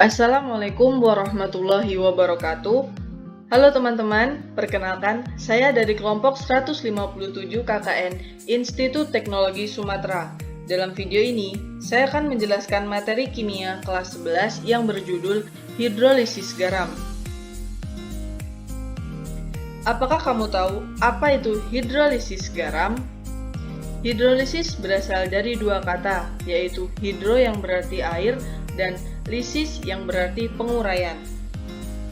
Assalamualaikum warahmatullahi wabarakatuh. Halo teman-teman, perkenalkan saya dari kelompok 157 KKN Institut Teknologi Sumatera. Dalam video ini, saya akan menjelaskan materi kimia kelas 11 yang berjudul hidrolisis garam. Apakah kamu tahu apa itu hidrolisis garam? Hidrolisis berasal dari dua kata, yaitu hidro yang berarti air dan lisis yang berarti penguraian.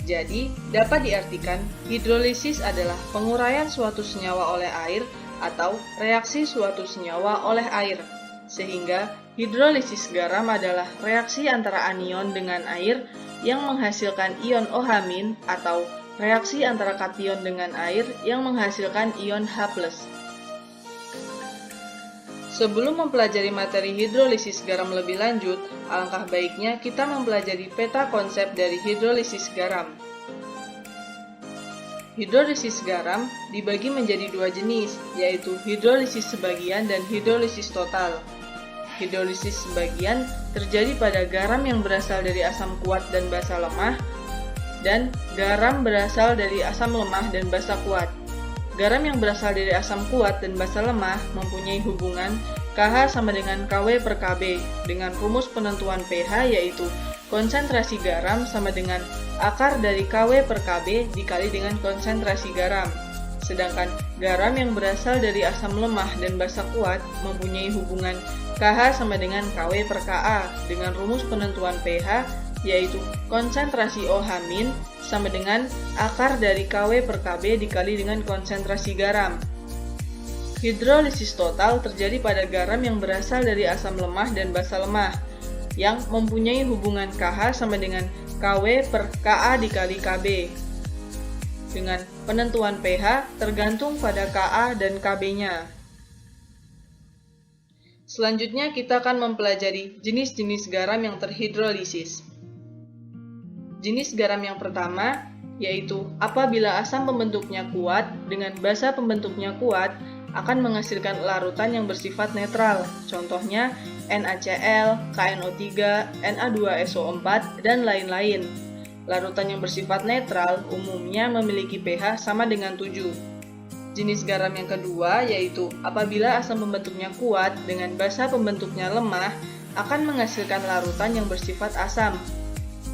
Jadi, dapat diartikan hidrolisis adalah penguraian suatu senyawa oleh air atau reaksi suatu senyawa oleh air. Sehingga hidrolisis garam adalah reaksi antara anion dengan air yang menghasilkan ion OH- atau reaksi antara kation dengan air yang menghasilkan ion H+. Sebelum mempelajari materi hidrolisis garam lebih lanjut, alangkah baiknya kita mempelajari peta konsep dari hidrolisis garam. Hidrolisis garam dibagi menjadi dua jenis, yaitu hidrolisis sebagian dan hidrolisis total. Hidrolisis sebagian terjadi pada garam yang berasal dari asam kuat dan basa lemah, dan garam berasal dari asam lemah dan basa kuat. Garam yang berasal dari asam kuat dan basa lemah mempunyai hubungan KH sama dengan KW per KB dengan rumus penentuan pH yaitu konsentrasi garam sama dengan akar dari KW per KB dikali dengan konsentrasi garam. Sedangkan garam yang berasal dari asam lemah dan basa kuat mempunyai hubungan KH sama dengan KW per Ka dengan rumus penentuan pH yaitu konsentrasi OH- sama dengan akar dari KW per KB dikali dengan konsentrasi garam. Hidrolisis total terjadi pada garam yang berasal dari asam lemah dan basa lemah, yang mempunyai hubungan KH sama dengan KW per Ka dikali Kb. Dengan penentuan pH tergantung pada Ka dan Kb-nya. Selanjutnya kita akan mempelajari jenis-jenis garam yang terhidrolisis. Jenis garam yang pertama yaitu apabila asam pembentuknya kuat dengan basa pembentuknya kuat akan menghasilkan larutan yang bersifat netral. Contohnya NaCl, KNO3, Na2SO4, dan lain-lain. Larutan yang bersifat netral umumnya memiliki pH sama dengan 7. Jenis garam yang kedua yaitu apabila asam pembentuknya kuat dengan basa pembentuknya lemah akan menghasilkan larutan yang bersifat asam.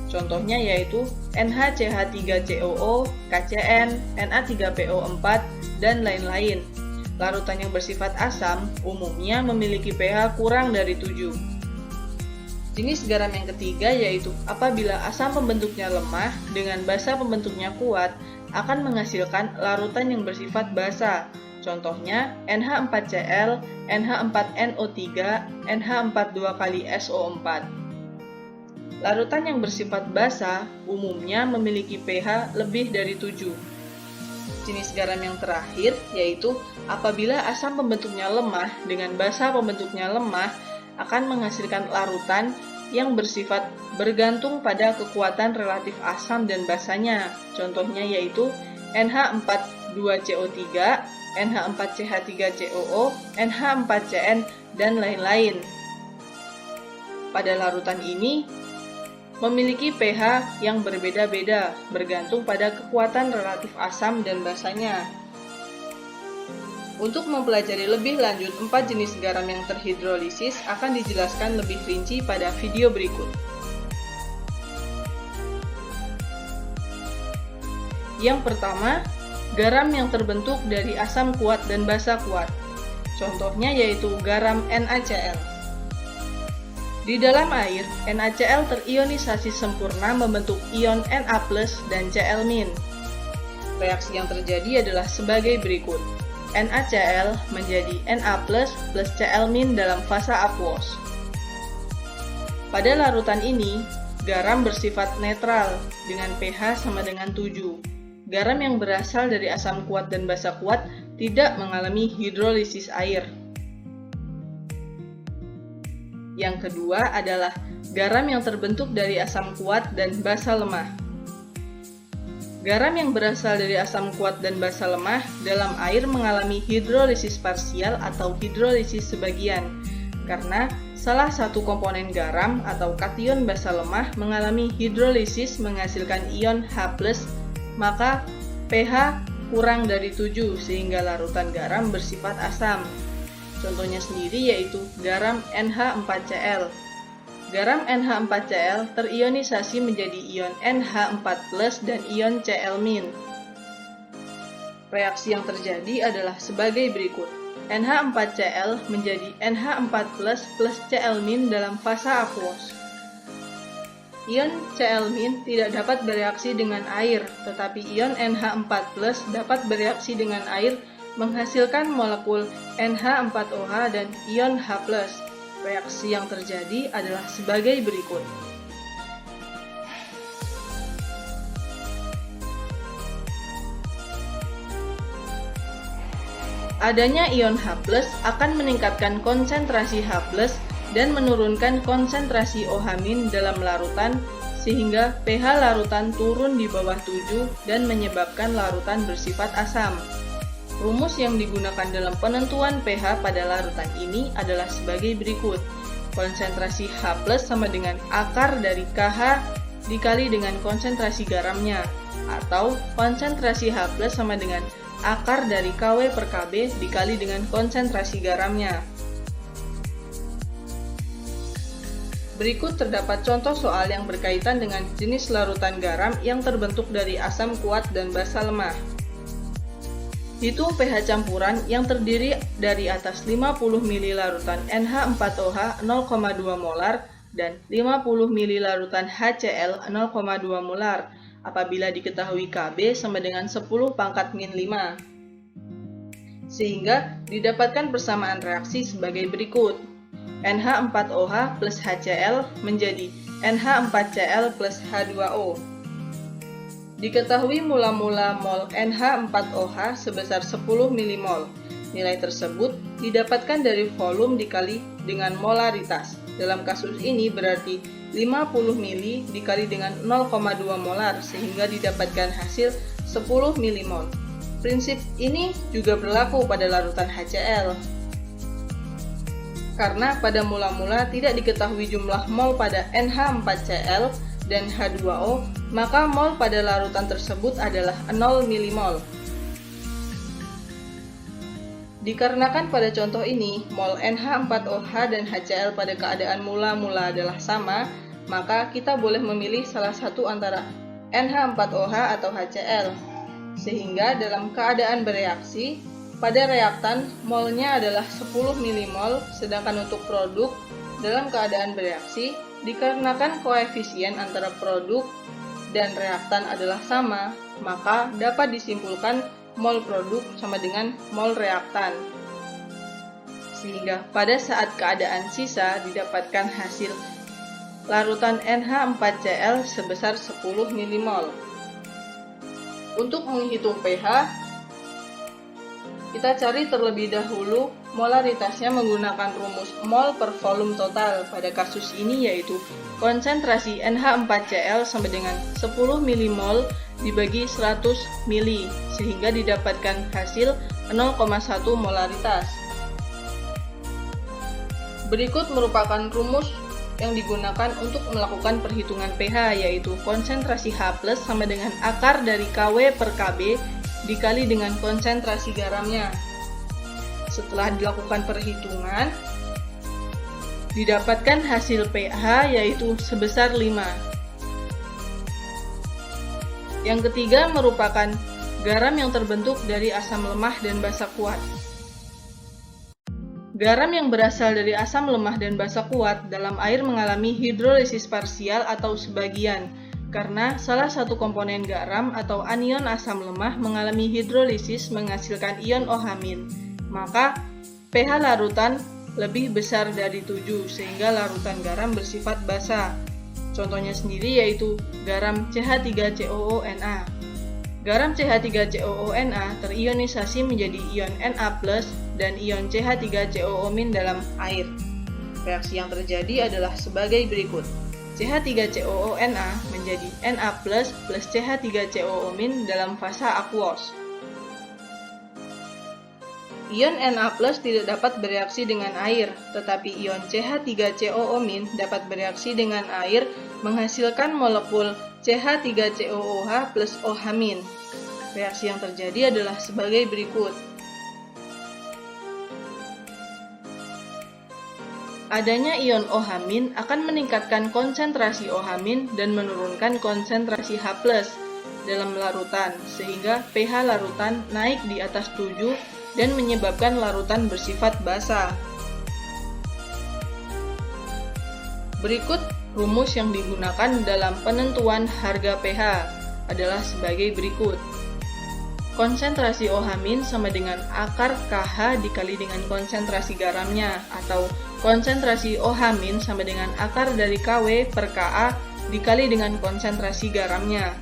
Contohnya yaitu NaCH3COO, KCN, Na3PO4, dan lain-lain. Larutan yang bersifat asam umumnya memiliki pH kurang dari 7. Jenis garam yang ketiga yaitu apabila asam pembentuknya lemah dengan basa pembentuknya kuat akan menghasilkan larutan yang bersifat basa. Contohnya NH4Cl, NH4NO3, NH42SO4. Larutan yang bersifat basa umumnya memiliki pH lebih dari 7. Jenis garam yang terakhir yaitu apabila asam pembentuknya lemah dengan basa pembentuknya lemah akan menghasilkan larutan yang bersifat bergantung pada kekuatan relatif asam dan basanya. Contohnya yaitu NH42CO3, NH4CH3COO, NH4CN, dan lain-lain. Pada larutan ini memiliki pH yang berbeda-beda bergantung pada kekuatan relatif asam dan basanya. Untuk mempelajari lebih lanjut 4 jenis garam yang terhidrolisis akan dijelaskan lebih rinci pada video berikut. Yang pertama, garam yang terbentuk dari asam kuat dan basa kuat. Contohnya yaitu garam NaCl. Di dalam air, NaCl terionisasi sempurna membentuk ion Na+ dan Cl-. Reaksi yang terjadi adalah sebagai berikut. NaCl menjadi Na+ plus Cl- dalam fasa aquos. Pada larutan ini, garam bersifat netral dengan pH sama dengan 7. Garam yang berasal dari asam kuat dan basa kuat tidak mengalami hidrolisis air. Yang kedua adalah garam yang terbentuk dari asam kuat dan basa lemah. Garam yang berasal dari asam kuat dan basa lemah dalam air mengalami hidrolisis parsial atau hidrolisis sebagian, karena salah satu komponen garam atau kation basa lemah mengalami hidrolisis menghasilkan ion H+, maka pH kurang dari 7 sehingga larutan garam bersifat asam. Contohnya sendiri yaitu garam NH4Cl. Garam NH4Cl terionisasi menjadi ion NH4+ dan ion Cl-. Reaksi yang terjadi adalah sebagai berikut. NH4Cl menjadi NH4+ plus Cl- dalam fase aquos. Ion Cl- tidak dapat bereaksi dengan air, tetapi ion NH4+ dapat bereaksi dengan air menghasilkan molekul NH4OH dan ion H+. Reaksi yang terjadi adalah sebagai berikut. Adanya ion H+ akan meningkatkan konsentrasi H+ dan menurunkan konsentrasi OH- dalam larutan sehingga pH larutan turun di bawah 7 dan menyebabkan larutan bersifat asam. Rumus yang digunakan dalam penentuan pH pada larutan ini adalah sebagai berikut. Konsentrasi H+ sama dengan akar dari KH dikali dengan konsentrasi garamnya, atau konsentrasi H+ sama dengan akar dari KW per KB dikali dengan konsentrasi garamnya. Berikut terdapat contoh soal yang berkaitan dengan jenis larutan garam yang terbentuk dari asam kuat dan basa lemah. Hitung pH campuran yang terdiri dari atas 50 ml larutan NH4OH 0,2 molar dan 50 ml larutan HCl 0,2 molar apabila diketahui Kb sama dengan 10⁻⁵. Sehingga didapatkan persamaan reaksi sebagai berikut. NH4OH plus HCl menjadi NH4Cl plus H2O. Diketahui mula-mula mol NH4OH sebesar 10 mmol. Nilai tersebut didapatkan dari volume dikali dengan molaritas. Dalam kasus ini berarti 50 ml dikali dengan 0,2 molar sehingga didapatkan hasil 10 mmol. Prinsip ini juga berlaku pada larutan HCl. Karena pada mula-mula tidak diketahui jumlah mol pada NH4Cl dan H2O, maka mol pada larutan tersebut adalah 0 mmol. Dikarenakan pada contoh ini, mol NH4OH dan HCl pada keadaan mula-mula adalah sama, maka kita boleh memilih salah satu antara NH4OH atau HCl. Sehingga dalam keadaan bereaksi, pada reaktan molnya adalah 10 mmol, sedangkan untuk produk dalam keadaan bereaksi, dikarenakan koefisien antara produk dan reaktan adalah sama, maka dapat disimpulkan mol produk sama dengan mol reaktan. Sehingga pada saat keadaan sisa didapatkan hasil larutan NH4Cl sebesar 10 mmol. Untuk menghitung pH, kita cari terlebih dahulu molaritasnya menggunakan rumus mol per volume total. Pada kasus ini yaitu konsentrasi NH4Cl sama dengan 10 mmol dibagi 100 ml sehingga didapatkan hasil 0,1 molaritas. Berikut merupakan rumus yang digunakan untuk melakukan perhitungan pH yaitu konsentrasi H+ sama dengan akar dari KW per KB dikali dengan konsentrasi garamnya. Setelah dilakukan perhitungan, didapatkan hasil pH yaitu sebesar 5. Yang ketiga merupakan garam yang terbentuk dari asam lemah dan basa kuat. Garam yang berasal dari asam lemah dan basa kuat dalam air mengalami hidrolisis parsial atau sebagian, karena salah satu komponen garam atau anion asam lemah mengalami hidrolisis menghasilkan ion OH-, maka pH larutan lebih besar dari 7 sehingga larutan garam bersifat basa. Contohnya sendiri yaitu garam CH3COONa. Garam CH3COONa terionisasi menjadi ion Na+ dan ion CH3COO- dalam air. Reaksi yang terjadi adalah sebagai berikut. CH3COONa menjadi Na+ plus CH3COO- dalam fasa aquos. Ion Na+ tidak dapat bereaksi dengan air, tetapi ion CH3COO- dapat bereaksi dengan air menghasilkan molekul CH3COOH plus OH-. Reaksi yang terjadi adalah sebagai berikut. Adanya ion OH- akan meningkatkan konsentrasi OH- dan menurunkan konsentrasi H+ dalam larutan, sehingga pH larutan naik di atas 7 dan menyebabkan larutan bersifat basa. Berikut rumus yang digunakan dalam penentuan harga pH adalah sebagai berikut. Konsentrasi OH- sama dengan akar KH dikali dengan konsentrasi garamnya, atau konsentrasi OH- sama dengan akar dari KW per Ka dikali dengan konsentrasi garamnya.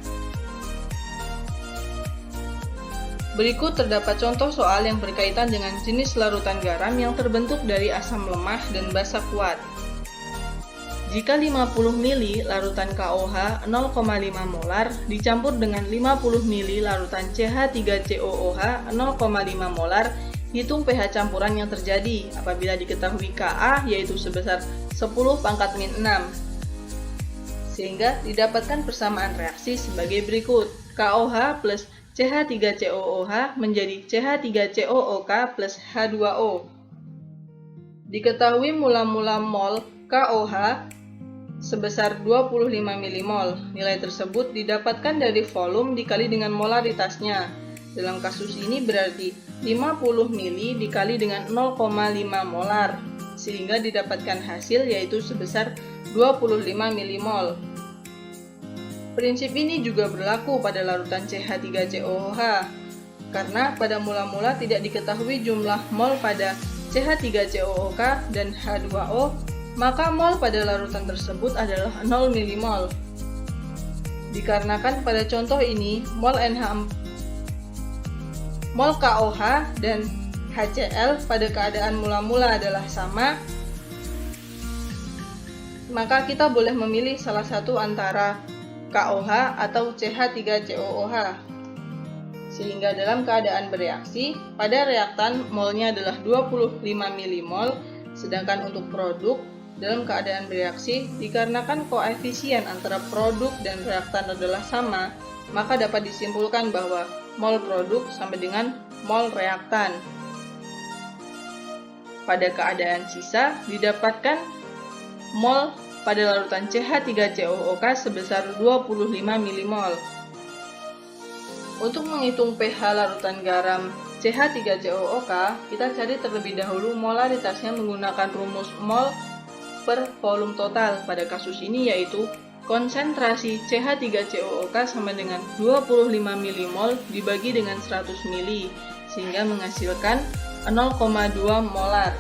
Berikut terdapat contoh soal yang berkaitan dengan jenis larutan garam yang terbentuk dari asam lemah dan basa kuat. Jika 50 ml larutan KOH 0,5 molar dicampur dengan 50 ml larutan CH3COOH 0,5 molar, hitung pH campuran yang terjadi apabila diketahui Ka yaitu sebesar 10⁻⁶. Sehingga didapatkan persamaan reaksi sebagai berikut. KOH plus CH3COOH menjadi CH3COOK plus H2O. Diketahui mula-mula mol KOH sebesar 25 mmol. Nilai tersebut didapatkan dari volume dikali dengan molaritasnya. Dalam kasus ini berarti 50 ml dikali dengan 0,5 molar, sehingga didapatkan hasil yaitu sebesar 25 mmol. Prinsip ini juga berlaku pada larutan CH3COOH, karena pada mula-mula tidak diketahui jumlah mol pada CH3COOK dan H2O, maka mol pada larutan tersebut adalah 0 mmol. Dikarenakan pada contoh ini, mol KOH dan HCl pada keadaan mula-mula adalah sama, maka kita boleh memilih salah satu antara KOH atau CH3COOH. Sehingga dalam keadaan bereaksi, pada reaktan molnya adalah 25 mmol, sedangkan untuk produk dalam keadaan bereaksi, dikarenakan koefisien antara produk dan reaktan adalah sama, maka dapat disimpulkan bahwa mol produk sama dengan mol reaktan. Pada keadaan sisa, didapatkan mol pada larutan CH3COOK sebesar 25 mmol. Untuk menghitung pH larutan garam CH3COOK, kita cari terlebih dahulu molaritasnya menggunakan rumus mol per volume total. Pada kasus ini yaitu konsentrasi CH3COOK sama dengan 25 mmol dibagi dengan 100 ml, sehingga menghasilkan 0,2 molar.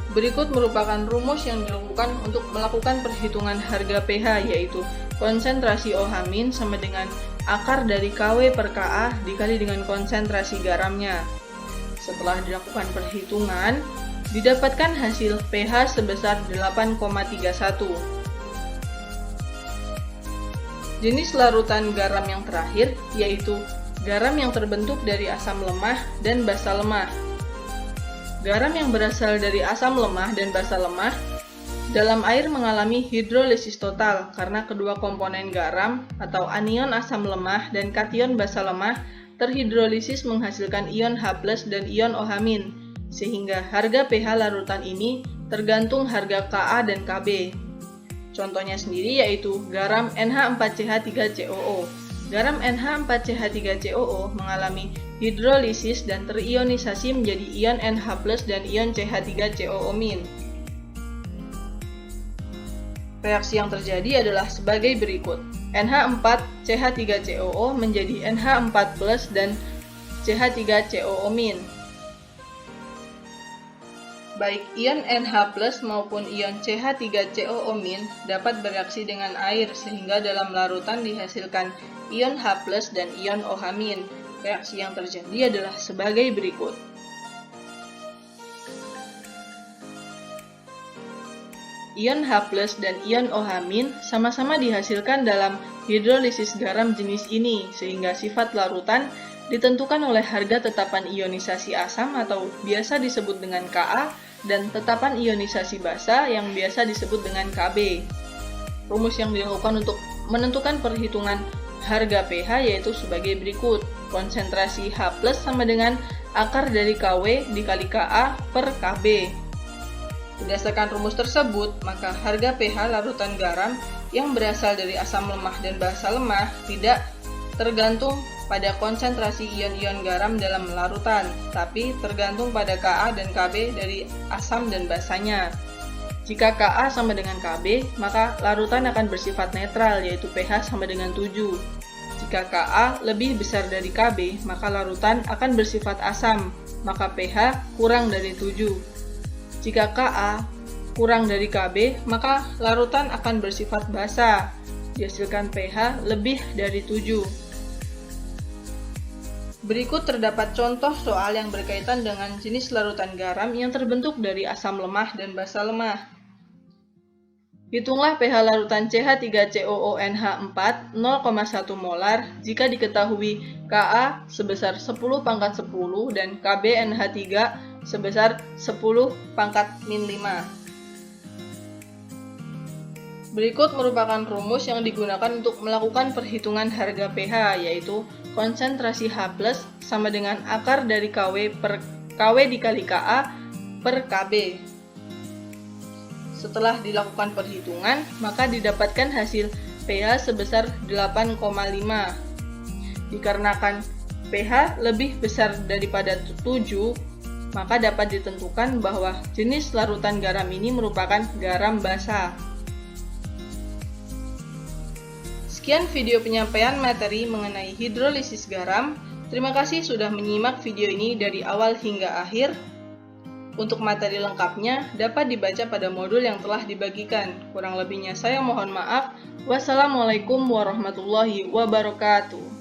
Berikut merupakan rumus yang dilakukan untuk melakukan perhitungan harga pH, yaitu konsentrasi OH- sama dengan akar dari KW per Ka dikali dengan konsentrasi garamnya. Setelah dilakukan perhitungan, didapatkan hasil pH sebesar 8,31. Jenis larutan garam yang terakhir yaitu garam yang terbentuk dari asam lemah dan basa lemah. Garam yang berasal dari asam lemah dan basa lemah dalam air mengalami hidrolisis total karena kedua komponen garam atau anion asam lemah dan kation basa lemah terhidrolisis menghasilkan ion H+ dan ion OH-, sehingga harga pH larutan ini tergantung harga Ka dan Kb. Contohnya sendiri yaitu garam NH4CH3COO. Garam NH4CH3COO mengalami hidrolisis dan terionisasi menjadi ion NH+ dan ion CH3COO-. Reaksi yang terjadi adalah sebagai berikut. NH4CH3COO menjadi NH4+ dan CH3COO-. Baik ion NH+ maupun ion CH3COO- dapat bereaksi dengan air sehingga dalam larutan dihasilkan ion H+ dan ion OH-. Reaksi yang terjadi adalah sebagai berikut. Ion H+ dan ion OH- sama-sama dihasilkan dalam hidrolisis garam jenis ini, sehingga sifat larutan ditentukan oleh harga tetapan ionisasi asam atau biasa disebut dengan Ka dan tetapan ionisasi basa yang biasa disebut dengan Kb. Rumus yang dilakukan untuk menentukan perhitungan harga pH yaitu sebagai berikut. Konsentrasi H+ sama dengan akar dari Kw dikali Ka per Kb. Berdasarkan rumus tersebut, maka harga pH larutan garam yang berasal dari asam lemah dan basa lemah tidak tergantung pada konsentrasi ion-ion garam dalam larutan, tapi tergantung pada Ka dan Kb dari asam dan basanya. Jika Ka sama dengan Kb, maka larutan akan bersifat netral, yaitu pH sama dengan 7. Jika Ka lebih besar dari Kb, maka larutan akan bersifat asam, maka pH kurang dari 7. Jika Ka kurang dari Kb, maka larutan akan bersifat basa, dihasilkan pH lebih dari 7. Berikut terdapat contoh soal yang berkaitan dengan jenis larutan garam yang terbentuk dari asam lemah dan basa lemah. Hitunglah pH larutan CH3COONH4 0,1 molar jika diketahui Ka sebesar 10⁻10 dan KbNH3 sebesar 10⁻-5. Berikut merupakan rumus yang digunakan untuk melakukan perhitungan harga pH, yaitu konsentrasi H+ sama dengan akar dari Kw dikali Ka per Kb. Setelah dilakukan perhitungan, maka didapatkan hasil pH sebesar 8,5. Dikarenakan pH lebih besar daripada 7, maka dapat ditentukan bahwa jenis larutan garam ini merupakan garam basa. Sekian video penyampaian materi mengenai hidrolisis garam. Terima kasih sudah menyimak video ini dari awal hingga akhir. Untuk materi lengkapnya dapat dibaca pada modul yang telah dibagikan. Kurang lebihnya saya mohon maaf. Wassalamualaikum warahmatullahi wabarakatuh.